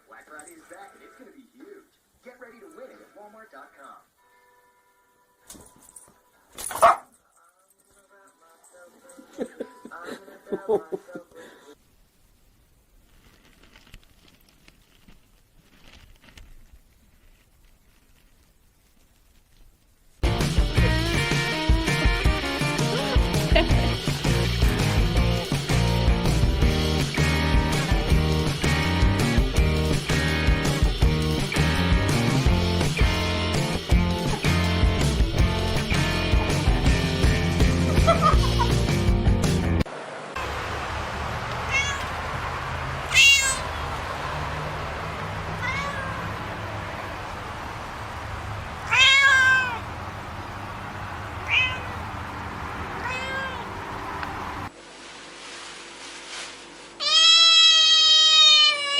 Black Friday is back and it's going to be huge. Get ready to win at Walmart.com.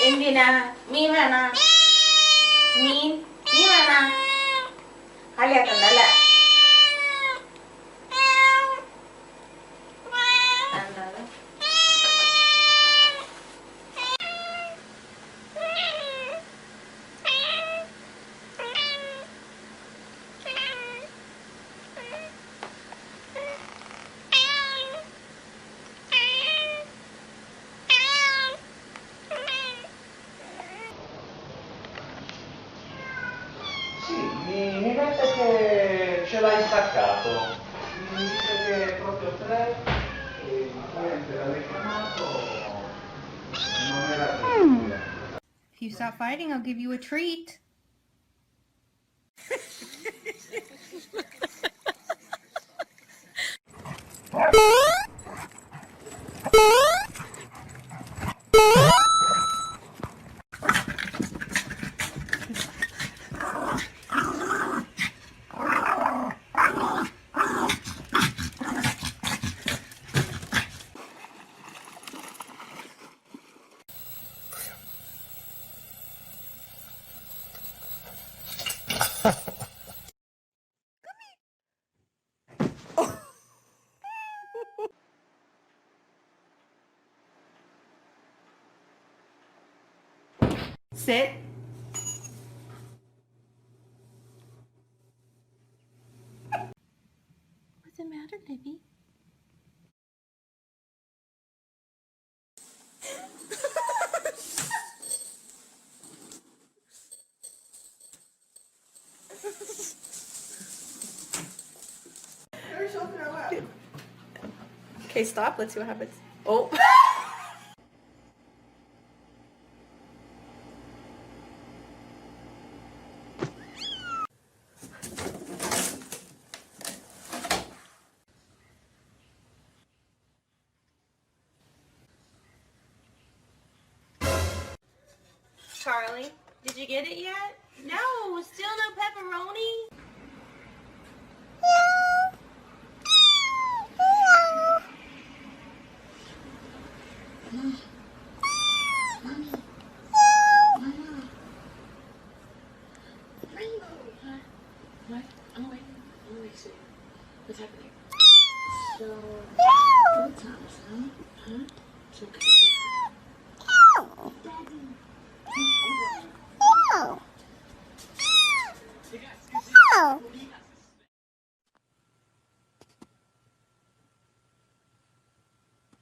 എന്തിനാ മീൻ വേണ മീൻ വേണ കളിയാക്കണ്ടല്ലേ Sì, mi mette che ce l'hai staccato, mi dice che è proprio 3 e il cliente l'ha richiamato, non era possibile. If you stop fighting, I'll give you a treat. Sit. What's the matter, baby? Okay, stop. Let's see what happens. Oh. Charlie, did you get it yet? No, still no pepperoni? What? I'm waiting. Let me see. What's happening? So, good times, huh? Huh? It's okay. Daddy.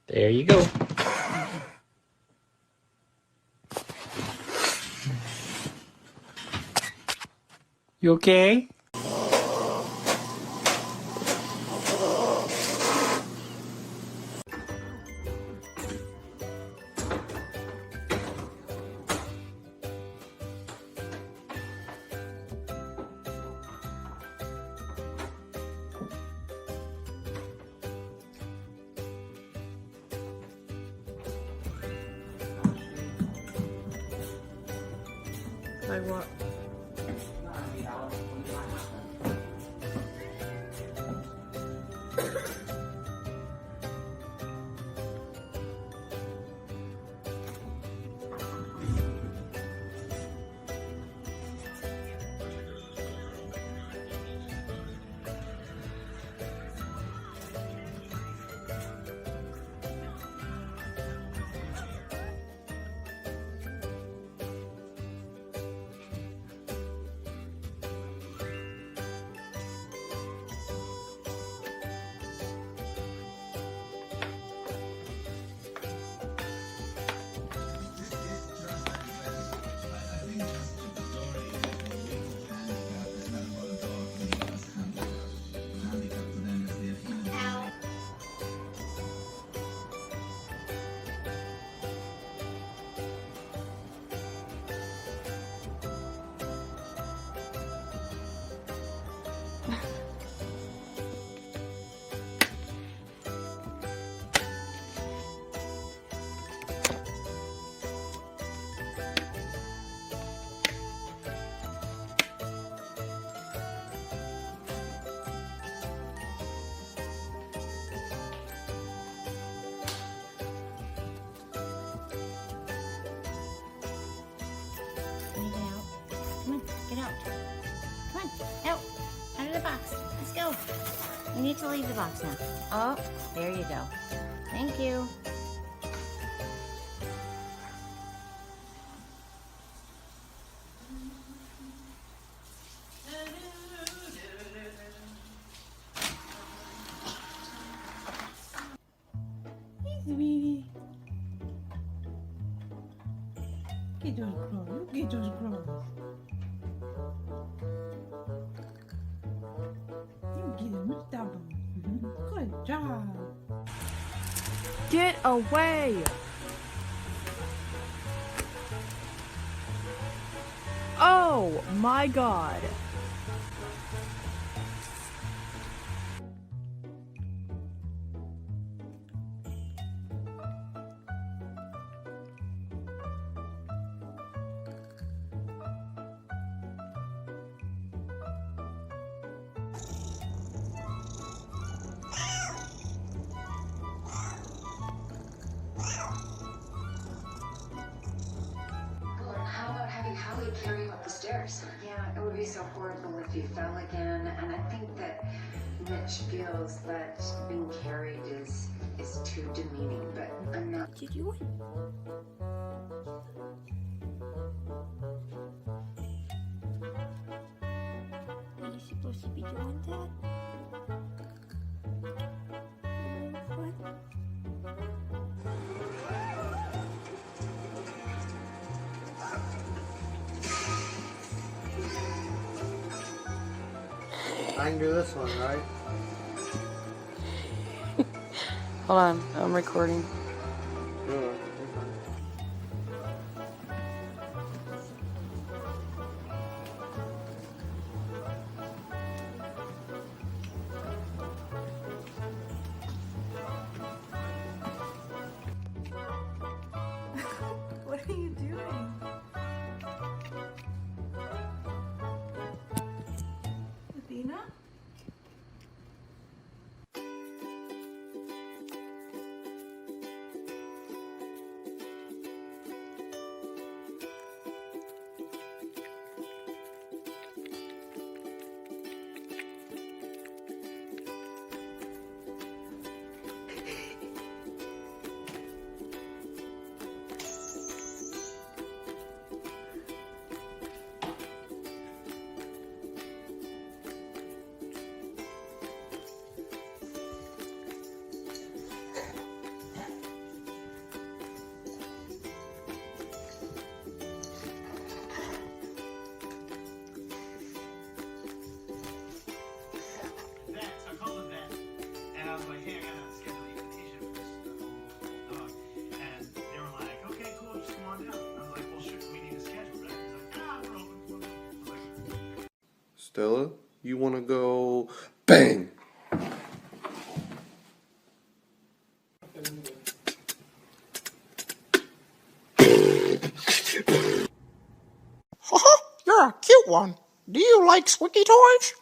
There you go. You okay? Like what? You need to leave the box now. Oh, there you go. Thank you. Hey, sweetie. Get those clothes. Get those clothes. You get them. Stop them. Good job. Get away! Oh my god. How about having Howie carry you up the stairs? Yeah, it would be so horrible if you fell again, and I think that Mitch feels that being carried is too demeaning, but I'm not. What you doing? Are you supposed to be doing that? What? I can do this one, right? Hold on, I'm recording. Sure. What are you doing? Athena? I called it that. And I was like, hey, I gotta schedule the invitation for this dog. And they were like, okay, cool, just come on down. I was like, well, shit, we need to schedule, right? He's like, we're open for it. I was like, Stella, you want to go bang? You're a cute one. Do you like squeaky toys?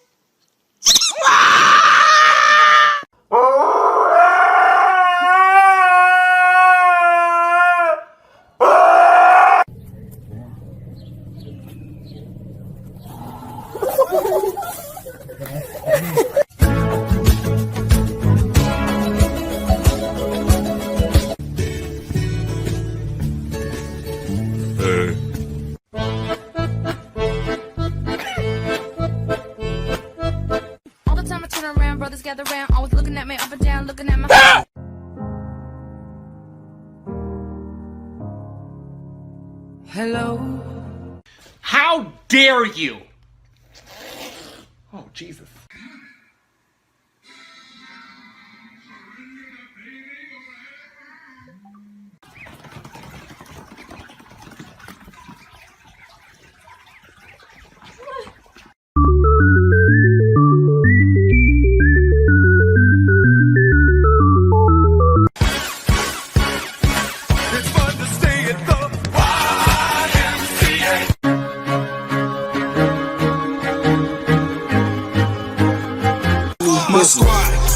All the time I turn around, brothers gather around, always looking at me up and down, looking at my. Hello? How dare you? Oh, Jesus.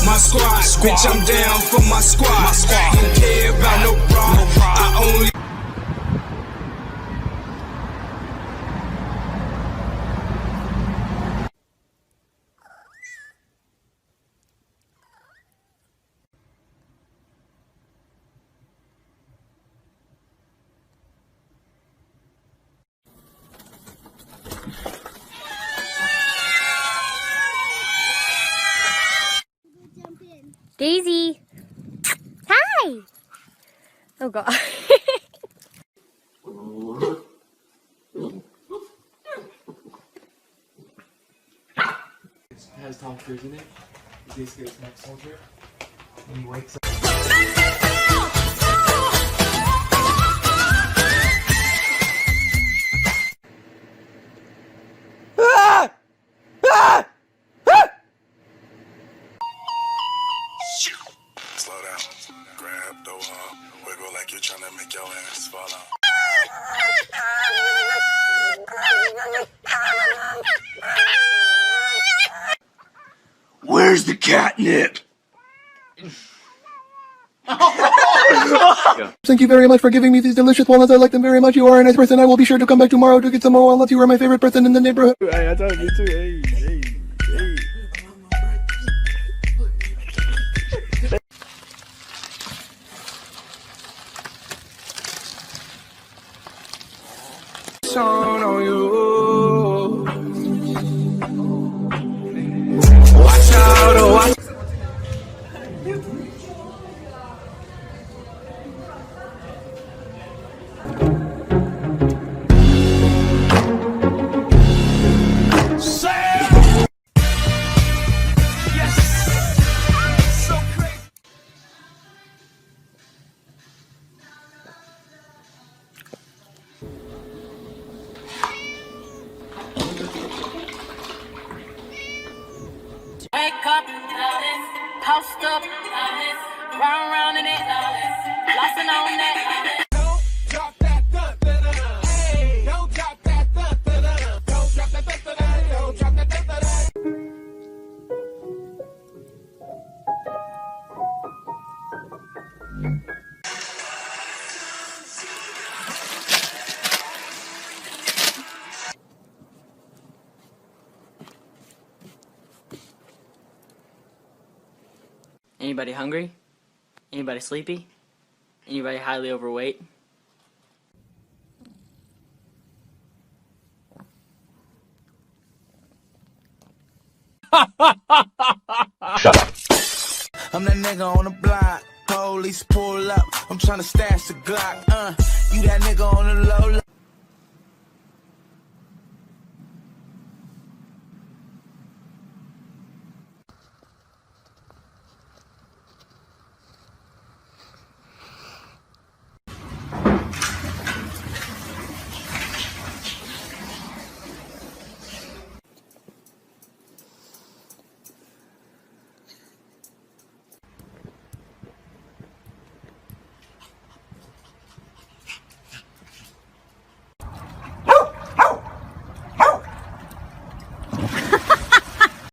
My squad, bitch, I'm down for my squad. Don't care about no bra. I only. Daisy. Hi. Oh God. It has Tom Cruise in it. He's basically his next soldier. And he wakes up. Slow down. Grab the wall. Wiggle like you're trying to make your ass fall out. Where's the catnip? Thank you very much for giving me these delicious walnuts. I like them very much. You are a nice person. I will be sure to come back tomorrow to get some more walnuts. You are my favorite person in the neighborhood. Hey, I told you too. Hey. On you. Watch out, oh, watch. Wake up, post up, round in it, flossing on that. Don't drop that, don't drop that, don't drop that, don't drop that. Anybody hungry? Anybody sleepy? Anybody highly overweight? Shut up. I'm that nigga on the block. Police pull up. I'm trying to stash the Glock. You that nigga on the low.